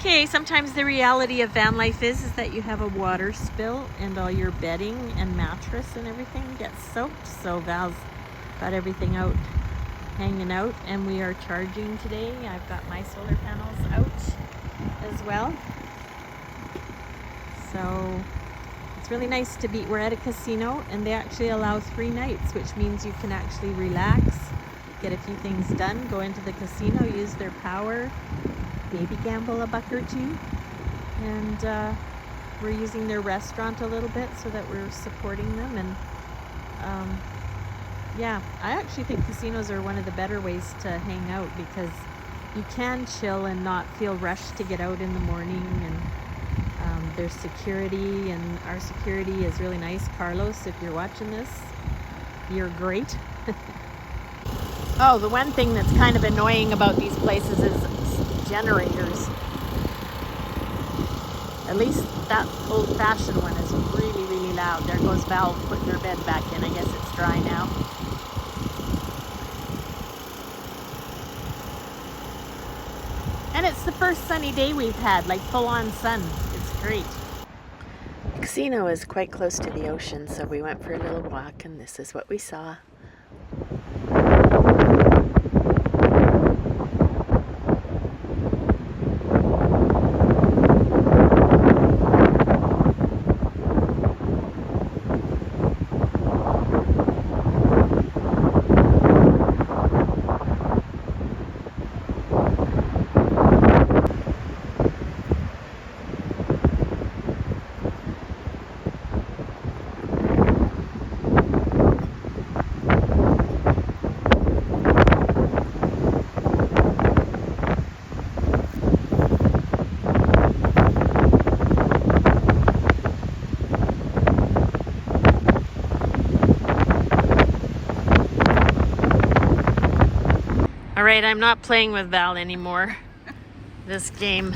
Okay, sometimes the reality of van life is that you have a water spill and all your bedding and mattress and everything gets soaked. So Val's got everything out, hanging out, and we are charging today. I've got my solar panels out as well. So it's really nice to be, we're at a casino and they actually allow 3 nights, which means you can actually relax, get a few things done, go into the casino, use their power, baby gamble a buck or two, and we're using their restaurant a little bit so that we're supporting them. And yeah, I actually think casinos are one of the better ways to hang out because you can chill and not feel rushed to get out in the morning. And there's security, and our security is really nice. Carlos, if you're watching this, you're great. Oh, the one thing that's kind of annoying about these places is generators. At least that old-fashioned one is really, really loud. There goes Val putting her bed back in. I guess it's dry now. And it's the first sunny day we've had, like full-on sun. It's great. The casino is quite close to the ocean, so we went for a little walk, and this is what we saw. Alright, I'm not playing with Val anymore. This game,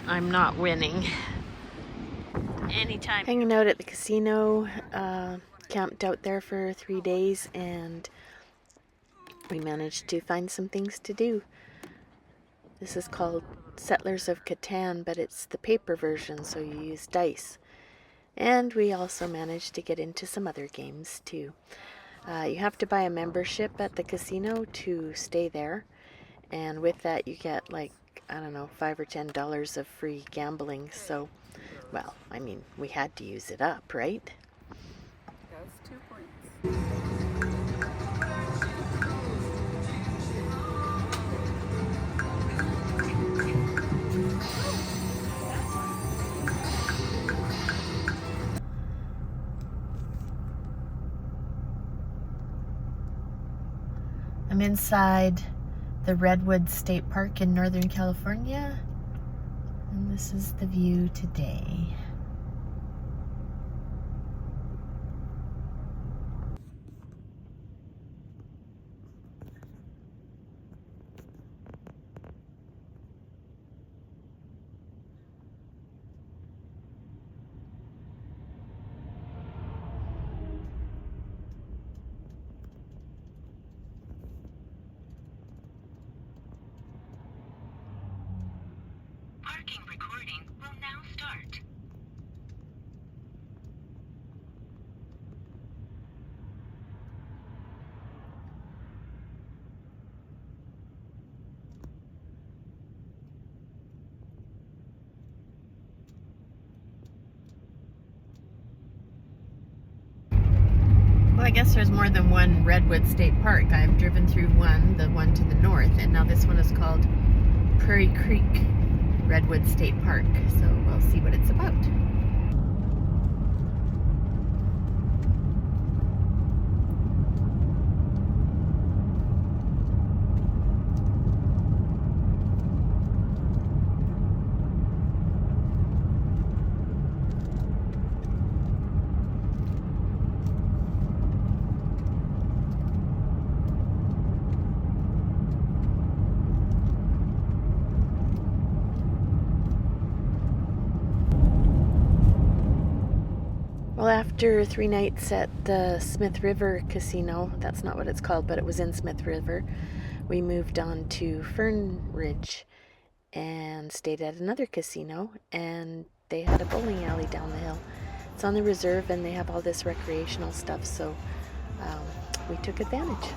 I'm not winning. Anytime. Hanging out at the casino, camped out there for 3 days, and we managed to find some things to do. This is called Settlers of Catan, but it's the paper version, so you use dice. And we also managed to get into some other games too. You have to buy a membership at the casino to stay there, and with that you get like, I don't know, $5 or $10 of free gambling. So, well, I mean, we had to use it up, right? That's 2 points. I'm inside the Redwood State Park in Northern California, and this is the view today. Parking recording will now start. Well, I guess there's more than one Redwood State Park. I've driven through one, the one to the north, and now this one is called Prairie Creek Redwood State Park, so we'll see what it's about. Well, after 3 nights at the Smith River Casino, that's not what it's called, but it was in Smith River, we moved on to Fern Ridge and stayed at another casino, and they had a bowling alley down the hill. It's on the reserve and they have all this recreational stuff, so we took advantage.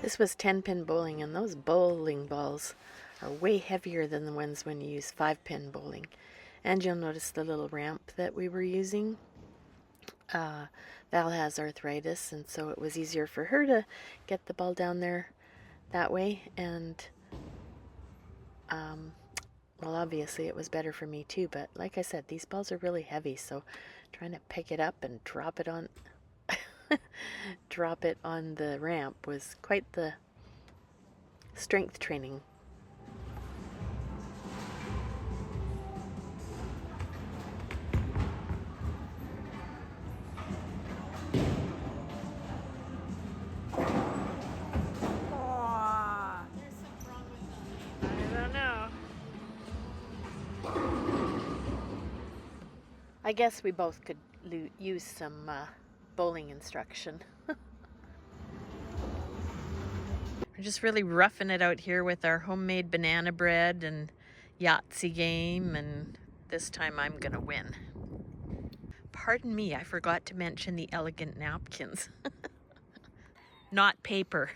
This was 10-pin bowling, and those bowling balls are way heavier than the ones when you use 5-pin bowling. And you'll notice the little ramp that we were using. Val has arthritis, and so it was easier for her to get the ball down there that way. And, well, obviously it was better for me too, but like I said, these balls are really heavy, so trying to pick it up and drop it on the ramp was quite the strength training. I guess we both could use some bowling instruction. We're just really roughing it out here with our homemade banana bread and Yahtzee game, and this time I'm gonna win. Pardon me, I forgot to mention the elegant napkins. Not paper.